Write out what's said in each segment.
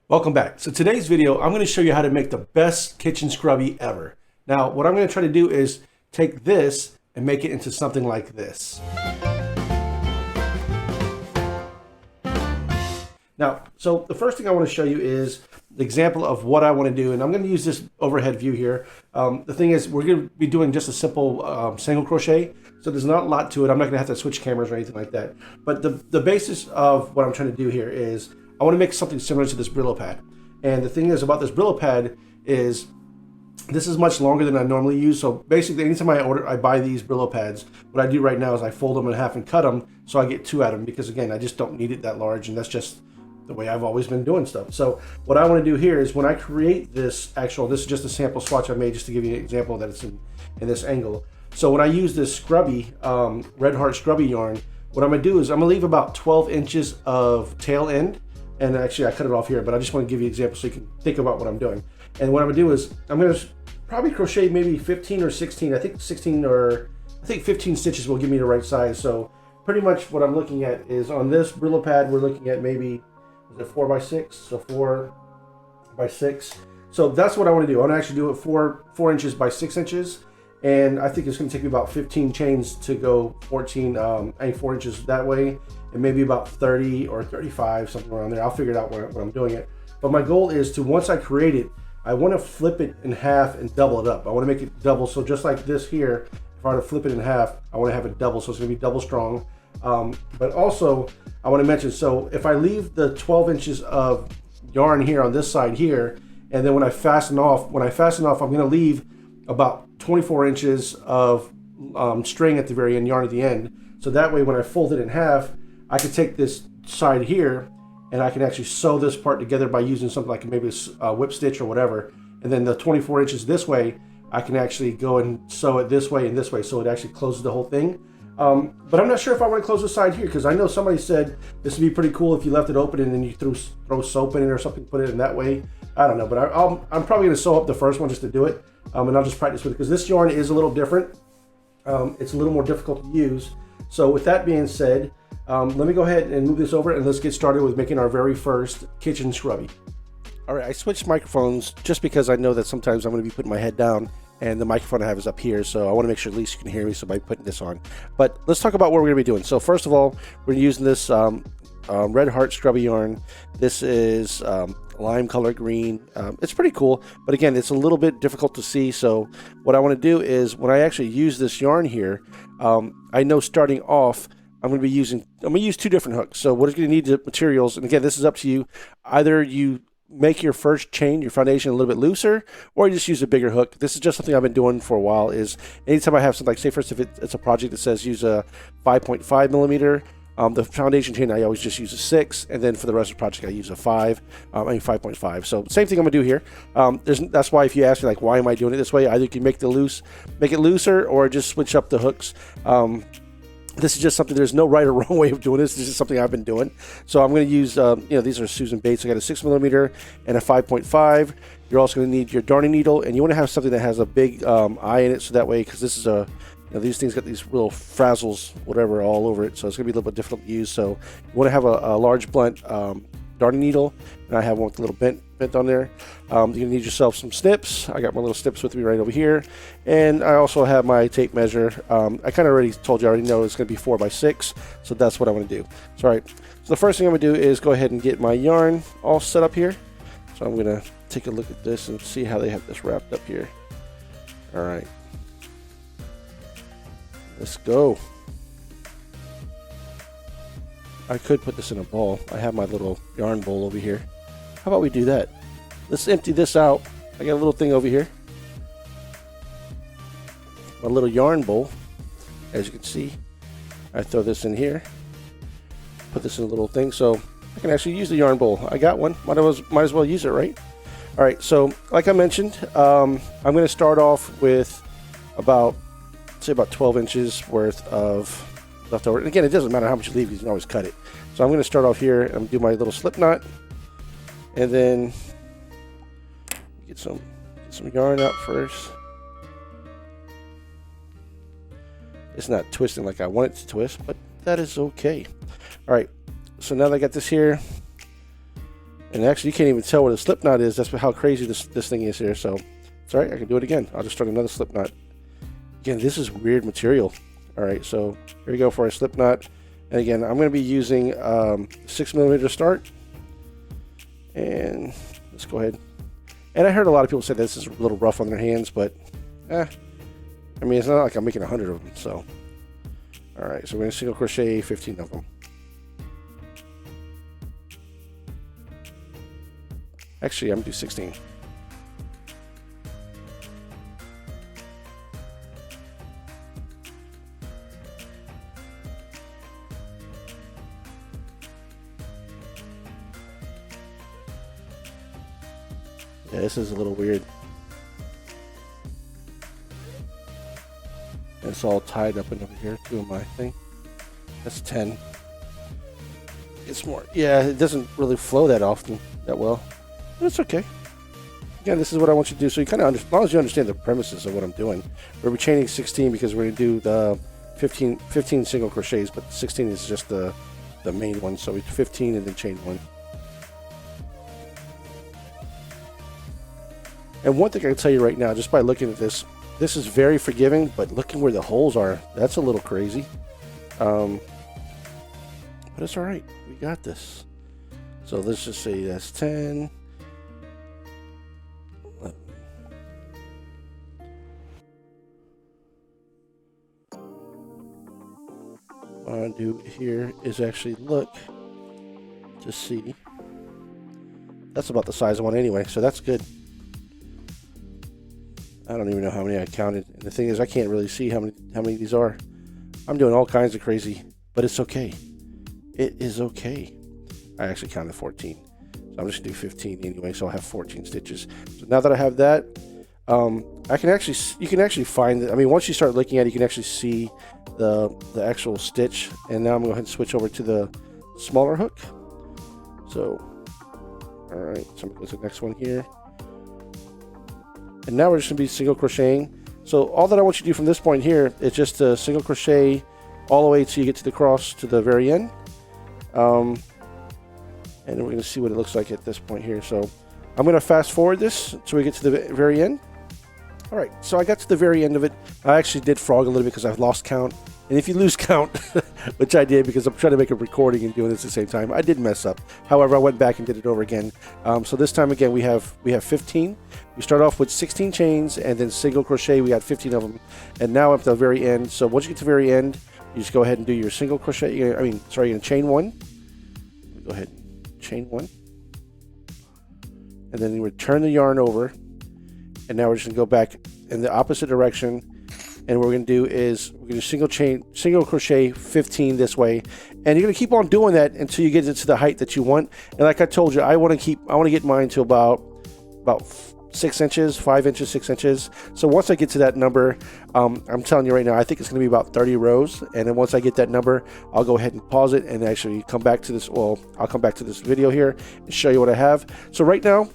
Welcome back. So today's video, I'm going to show you how to make the best kitchen scrubby ever. Now, what I'm going to try to do is take this and make it into something like this. Now, so the first thing I want to show you is the example of what I want to do, and I'm going to use this overhead view here. The thing is, we're going to be doing just a simple single crochet, so there's not a lot to it. I'm not going to have to switch cameras or anything like that. But the basis of what I'm trying to do here is I want to make something similar to this Brillo pad. And the thing is about this Brillo pad is this is much longer than I normally use. So basically, anytime I buy these Brillo pads, what I do right now is I fold them in half and cut them so I get two out of them, because again, I just don't need it that large, and that's just the way I've always been doing stuff. So what I want to do here is when I create this is just a sample swatch I made just to give you an example that it's in this angle. So when I use this scrubby, Red Heart Scrubby yarn, what I'm going to do is I'm going to leave about 12 inches of tail end. And actually I cut it off here, but I just want to give you an example so you can think about what I'm doing. And what I'm going to do is I'm going to probably crochet maybe 15 or 16. I think 15 stitches will give me the right size. So pretty much what I'm looking at is on this Brillo pad, we're looking at maybe, is it 4x6? So 4x6. So that's what I want to do. I want to actually do it 4 inches by 6 inches. And I think it's going to take me about 15 chains to go 4 inches that way, and maybe about 30 or 35, something around there. I'll figure it out when I'm doing it. But my goal is to, once I create it, I want to flip it in half and double it up. I want to make it double. So just like this here, if I were to flip it in half, I want to have it double. So it's going to be double strong. But also, I want to mention, so if I leave the 12 inches of yarn here on this side here, and then when I fasten off, I'm going to leave about 24 inches of string at the very end, yarn at the end. So that way when I fold it in half, I can take this side here and I can actually sew this part together by using something like maybe a whip stitch or whatever. And then the 24 inches this way, I can actually go and sew it this way and this way, so it actually closes the whole thing. But I'm not sure if I want to close the side here, because I know somebody said this would be pretty cool if you left it open and then you throw soap in it or something, put it in that way. I don't know, but I'm probably going to sew up the first one just to do it. And I'll just practice with it, because this yarn is a little different. It's a little more difficult to use. So with that being said, let me go ahead and move this over and let's get started with making our very first kitchen scrubby. All right, I switched microphones just because I know that sometimes I'm going to be putting my head down and the microphone I have is up here, so I want to make sure at least you can hear me, so by putting this on. But let's talk about what we're going to be doing. So first of all, we're using this Red Heart Scrubby yarn. This is lime color green. It's pretty cool, but again, it's a little bit difficult to see. So what I want to do is when I actually use this yarn here, I know starting off I'm going to use two different hooks. So what is going to need the materials, and again, this is up to you. Either you make your first chain, your foundation, a little bit looser, or you just use a bigger hook. This is just something I've been doing for a while. Is anytime I have something, like say for instance, if it's a project that says use a 5.5 millimeter, the foundation chain I always just use a 6, and then for the rest of the project I use a 5.5. So same thing I'm gonna do here. That's why if you ask me like why am I doing it this way, either you can make it looser, or just switch up the hooks. This is just something, there's no right or wrong way of doing this. This is something I've been doing. So I'm going to use, these are Susan Bates. I got a 6 millimeter and a 5.5. You're also going to need your darning needle, and you want to have something that has a big eye in it, so that way, because this is these things got these little frazzles, whatever, all over it. So it's going to be a little bit difficult to use. So you want to have a large blunt darning needle, and I have one with a little bent on there. You're going to need yourself some snips. I got my little snips with me right over here, and I also have my tape measure. I kind of already told you, I already know it's going to be 4x6, so that's what I want to do. So, all right, so the first thing I'm going to do is go ahead and get my yarn all set up here. So I'm going to take a look at this and see how they have this wrapped up here. All right, let's go. I could put this in a ball. I have my little yarn bowl over here. How about we do that? Let's empty this out. I got a little thing over here. My little yarn bowl. As you can see, I throw this in here. Put this in a little thing so I can actually use the yarn bowl. I got one. Might as well use it, right? All right, so like I mentioned, I'm going to start off with about 12 inches worth of leftover. And again, it doesn't matter how much you leave, you can always cut it. So I'm going to start off here and do my little slip knot, and then get some yarn out first. It's not twisting like I want it to twist, but that is okay. All right, so now that I got this here, And actually, you can't even tell where the slip knot is. That's how crazy this thing is here. So it's all right. I can do it again. I'll just start another slip knot. Again, this is weird material. All right, so here we go for our slip knot. And again, I'm going to be using 6mm to start. And let's go ahead. And I heard a lot of people say this is a little rough on their hands, but I mean, it's not like I'm making 100 of them. So, all right, so we're going to single crochet 15 of them. Actually, I'm going to do 16. Yeah, this is a little weird. It's all tied up in over here doing my thing. That's 10. It's more, yeah, it doesn't really flow that often, that well. But it's okay. Again, this is what I want you to do. So you kind of, as long as you understand the premises of what I'm doing. We're chaining 16 because we're going to do the 15 single crochets, but 16 is just the main one. So we do 15 and then chain 1. And one thing I can tell you right now, just by looking at this, this is very forgiving, but looking where the holes are, that's a little crazy. But it's all right. We got this. So let's just say that's 10. What I do here is actually look to see. That's about the size I want anyway, so that's good. I don't even know how many I counted. And the thing is, I can't really see how many these are. I'm doing all kinds of crazy, but it's okay. It is okay. I actually counted 14. So I'm just gonna do 15 anyway, so I'll have 14 stitches. So now that I have that, you can actually find it. I mean, once you start looking at it, you can actually see the actual stitch. And now I'm going to go ahead and switch over to the smaller hook. So, all right, so I'm going to go to the next one here. And now we're just going to be single crocheting. So all that I want you to do from this point here is just to single crochet all the way till you get to the cross to the very end. And we're going to see what it looks like at this point here. So I'm going to fast forward this so we get to the very end. All right, so I got to the very end of it. I actually did frog a little bit because I've lost count. And if you lose count, which I did because I'm trying to make a recording and doing this at the same time, I did mess up. However, I went back and did it over again. So this time again, we have 15. We start off with 16 chains and then single crochet. We got 15 of them. And now up to the very end. So once you get to the very end, you just go ahead and do your single crochet. You're going to chain 1. Go ahead, chain 1. And then you would turn the yarn over. And now we're just going to go back in the opposite direction. And what we're going to do is we're going to single crochet 15 this way. And you're going to keep on doing that until you get it to the height that you want. And like I told you, I want to get mine to about 6 inches, 5 inches, 6 inches. So once I get to that number, I'm telling you right now, I think it's going to be about 30 rows. And then once I get that number, I'll go ahead and pause it and actually come back to this. Well, I'll come back to this video here and show you what I have. So right now,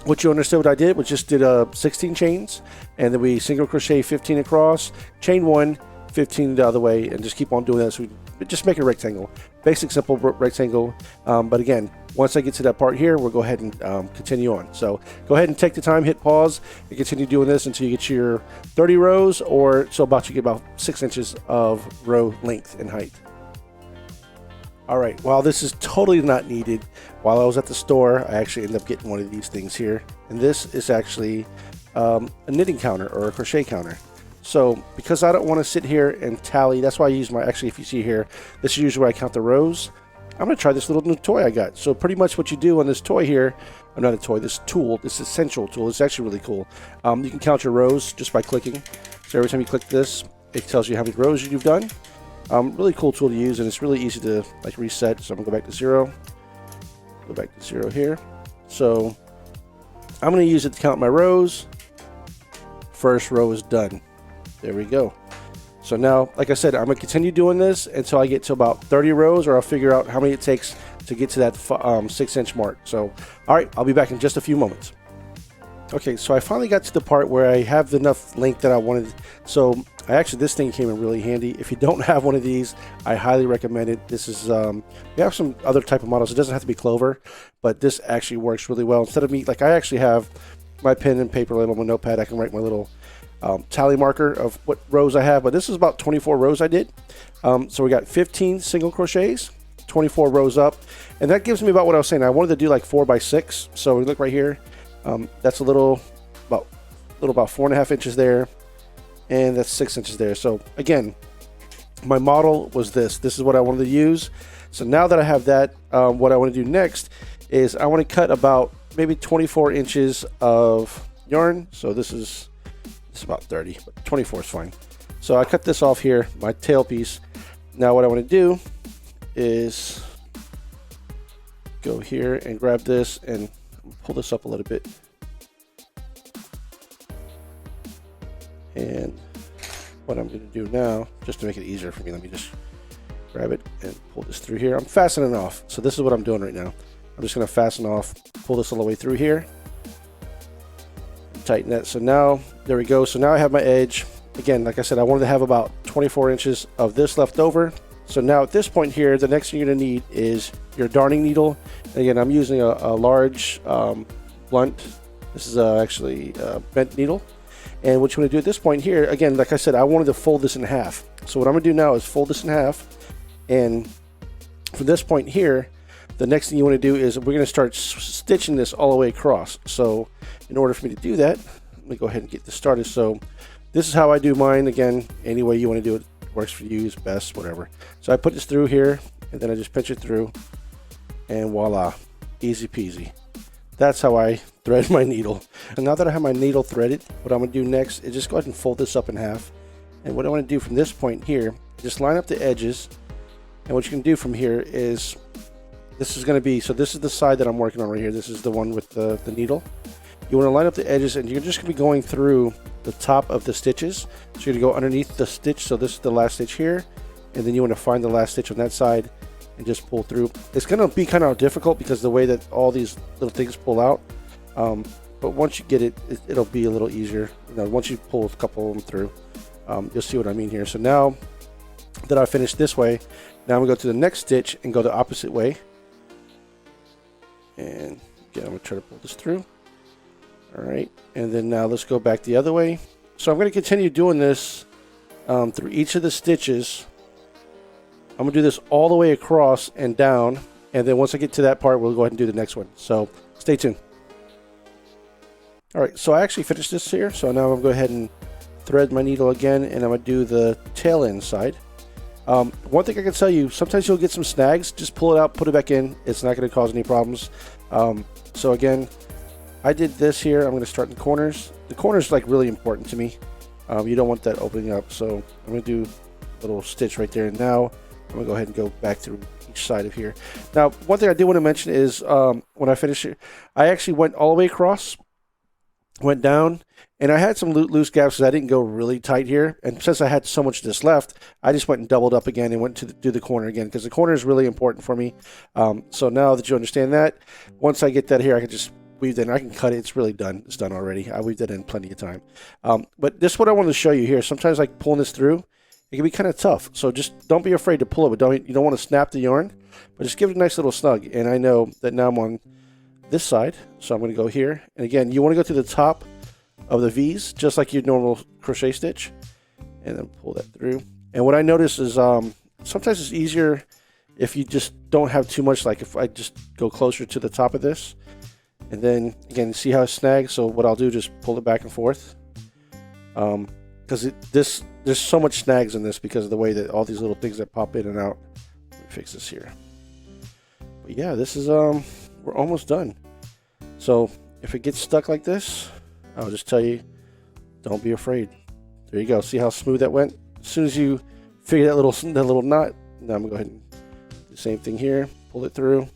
what you understood what I did was just did 16 chains, and then we single crochet 15 across, chain 1, 15 the other way, and just keep on doing that. So we just make a rectangle, basic simple rectangle. But again, once I get to that part here, we'll go ahead and continue on. So go ahead and take the time, hit pause, and continue doing this until you get your 30 rows, or so about you get about 6 inches of row length and height. All right, while this is totally not needed, while I was at the store, I actually ended up getting one of these things here. And this is actually a knitting counter or a crochet counter. So because I don't want to sit here and tally, that's why I use actually if you see here, this is usually where I count the rows. I'm going to try this little new toy I got. So pretty much what you do on this toy here, not a toy, this tool, this essential tool, it's actually really cool. You can count your rows just by clicking. So every time you click this, it tells you how many rows you've done. Really cool tool to use, and it's really easy to like reset. So I'm gonna go back to 0, go back to 0 here. So I'm gonna use it to count my rows. First row is done. There we go. So now, like I said, I'm gonna continue doing this until I get to about 30 rows, or I'll figure out how many it takes to get to that 6-inch mark. So, all right, I'll be back in just a few moments. Okay, so I finally got to the part where I have enough length that I wanted. So This thing came in really handy. If you don't have one of these, I highly recommend it. This is, we have some other type of models. It doesn't have to be clover, but this actually works really well. Instead of me, like I actually have my pen and paper label, my notepad, I can write my little tally marker of what rows I have, but this is about 24 rows I did. So we got 15 single crochets, 24 rows up, and that gives me about what I was saying. I wanted to do like 4 by 6. So we look right here. That's about 4.5 inches there, and that's 6 inches there. So again, my model was this. This is what I wanted to use. So now that I have that, what I want to do next is I want to cut about maybe 24 inches of yarn. So this is about 30, but 24 is fine. So I cut this off here, my tail piece. Now what I want to do is go here and grab this and pull this up a little bit. And what I'm going to do now, just to make it easier for me, let me just grab it and pull this through here. I'm fastening off. So this is what I'm doing right now. I'm just going to fasten off, pull this all the way through here, and tighten that. So now, there we go. So now I have my edge. Again, like I said, I wanted to have about 24 inches of this left over. So now at this point here, the next thing you're going to need is your darning needle. And again, I'm using a large blunt. This is actually a bent needle. And what you want to do at this point here, again, like I said, I wanted to fold this in half. So what I'm going to do now is fold this in half. And from this point here, the next thing you want to do is we're going to start stitching this all the way across. So in order for me to do that, let me go ahead and get this started. So this is how I do mine. Again, any way you want to do it works for you, is best, whatever. So I put this through here, and then I just pinch it through, and voila, easy peasy. That's how I thread my needle. And now that I have my needle threaded, what I'm going to do next is just go ahead and fold this up in half. And what I want to do from this point here, just line up the edges. And what you can do from here is, this is going to be, so this is the side that I'm working on right here. This is the one with the needle. You want to line up the edges, and you're just going to be going through the top of the stitches. So you're going to go underneath the stitch. So this is the last stitch here. And then you want to find the last stitch on that side and just pull through. It's going to be kind of difficult because the way that all these little things pull out. But once you get it, it'll be a little easier. You know, once you pull a couple of them through, you'll see what I mean here. So now that I finished this way, now I'm going to go to the next stitch and go the opposite way. And again, I'm going to try to pull this through. All right, and then now let's go back the other way. So I'm going to continue doing this through each of the stitches. I'm going to do this all the way across and down, and then once I get to that part, we'll go ahead and do the next one. So stay tuned. All right, so I actually finished this here. So now I'm going to go ahead and thread my needle again, and I'm going to do the tail end side. One thing I can tell you, sometimes you'll get some snags. Just pull it out, put it back in. It's not going to cause any problems. So again, I did this here. I'm going to start in the corners. The corners like really important to me. You don't want that opening up. So I'm going to do a little stitch right there. And now I'm going to go ahead and go back through each side of here. Now, one thing I do want to mention is when I finish here, I actually went all the way across, went down, and I had some loose gaps because I didn't go really tight here. And since I had so much of this left, I just went and doubled up again and went to do the corner again because the corner is really important for me. So now that you understand that, once I get that here, I can just weave that in. I can cut it. It's really done. It's done already. I weaved it in plenty of time. But this is what I wanted to show you here. Sometimes like pulling this through, it can be kind of tough. So just don't be afraid to pull it. But you don't want to snap the yarn, but just give it a nice little snug. And I know that now I'm on this side. So I'm going to go here. And again, you want to go to the top of the V's, just like your normal crochet stitch. And then pull that through. And what I notice is sometimes it's easier if you just don't have too much. Like if I just go closer to the top of this. And then again, see how it snags. So what I'll do, just pull it back and forth, because there's so much snags in this because of the way that all these little things that pop in and out. Let me fix this here. But yeah, this is we're almost done. So if it gets stuck like this, I'll just tell you, don't be afraid. There you go. See how smooth that went? As soon as you figure that little knot, now I'm gonna go ahead and do the same thing here. Pull it through.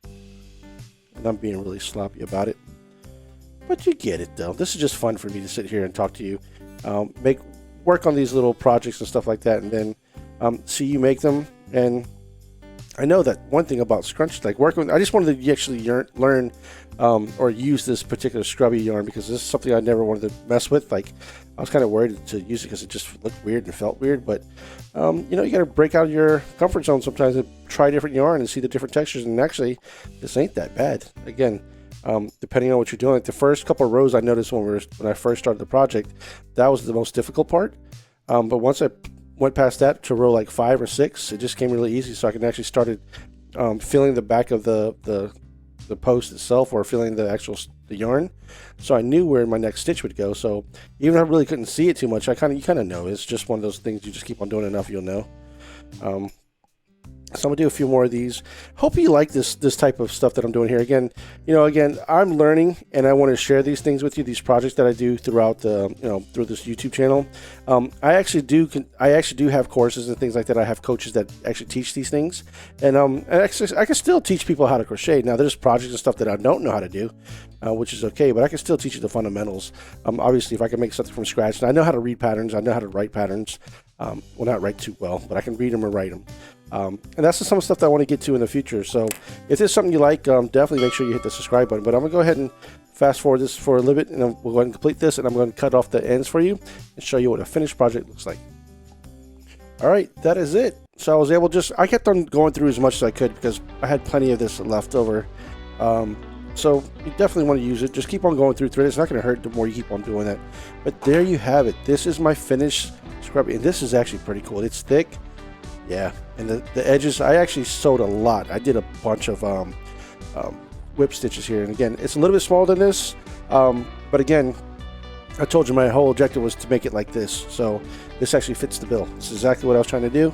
And I'm being really sloppy about it, but you get it though. This is just fun for me to sit here and talk to you, work on these little projects and stuff like that, and then see you make them. And I know that one thing about scrunch, like working with, I just wanted to actually learn or use this particular scrubby yarn because this is something I never wanted to mess with. Like I was kind of worried to use it because it just looked weird and felt weird, but you know, you got to break out of your comfort zone sometimes and try different yarn and see the different textures, and actually this ain't that bad. Again, depending on what you're doing, like the first couple of rows I noticed when I first started the project, that was the most difficult part, but once I went past that to row like 5 or 6, it just came really easy, so I can actually started feeling the back of the post itself, or feeling the yarn, so I knew where my next stitch would go. So even if I really couldn't see it too much, you kind of know. It's just one of those things, you just keep on doing enough, you'll know. So I'm gonna do a few more of these. Hope you like this type of stuff that I'm doing here. Again, I'm learning, and I want to share these things with you, these projects that I do throughout the, through this YouTube channel. I actually do have courses and things like that. I have coaches that actually teach these things, and I can still teach people how to crochet. Now there's projects and stuff that I don't know how to do, which is okay, but I can still teach you the fundamentals. Obviously, if I can make something from scratch, and I know how to read patterns, I know how to write patterns. Well, not write too well, but I can read them or write them. And that's some of the stuff that I want to get to in the future. So if there's something you like, definitely make sure you hit the subscribe button. But I'm going to go ahead and fast forward this for a little bit, and we'll go ahead and complete this, and I'm going to cut off the ends for you and show you what a finished project looks like. All right, that is it. So I was able I kept on going through as much as I could because I had plenty of this left over. So you definitely want to use it. Just keep on going through it. It's not going to hurt the more you keep on doing that. But there you have it. This is my finished scrubby, and this is actually pretty cool. It's thick. Yeah, and the edges, I actually sewed a lot. I did a bunch of whip stitches here, and again, it's a little bit smaller than this, but again, I told you my whole objective was to make it like this, so this actually fits the bill. This is exactly what I was trying to do.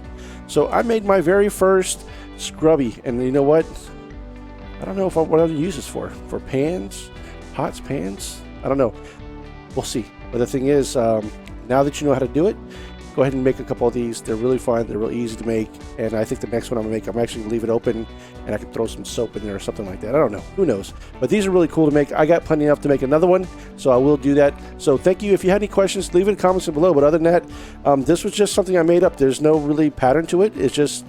So I made my very first scrubby, and you know what? I don't know what I'll use this for pans, pots, pans. I don't know. We'll see. But the thing is, now that you know how to do it, go ahead and make a couple of these. They're really fun. They're really easy to make. And I think the next one I'm going to make, I'm actually going to leave it open, and I can throw some soap in there or something like that. I don't know. Who knows? But these are really cool to make. I got plenty enough to make another one, so I will do that. So thank you. If you had any questions, leave it in the comments below. But other than that, this was just something I made up. There's no really pattern to it. It's just,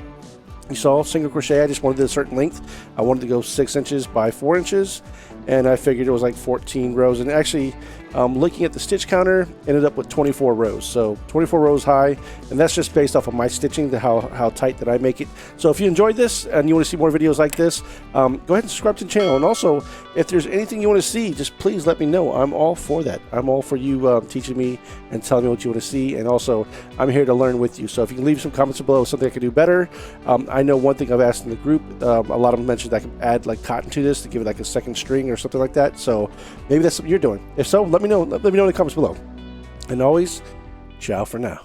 you saw, single crochet. I just wanted a certain length. I wanted to go 6 inches by 4 inches, and I figured it was like 14 rows. And actually, looking at the stitch counter, ended up with 24 rows. So 24 rows high, and that's just based off of my stitching, how tight that I make it. So if you enjoyed this and you want to see more videos like this, go ahead and subscribe to the channel. And also, if there's anything you want to see, just please let me know. I'm all for that. I'm all for you teaching me and telling me what you want to see. And also, I'm here to learn with you. So if you can leave some comments below, something I can do better. I know one thing I've asked in the group, a lot of them mentioned I could add like cotton to this to give it like a second string or something like that. So maybe that's something you're doing. If so, let me know. Let me know in the comments below. And always, ciao for now.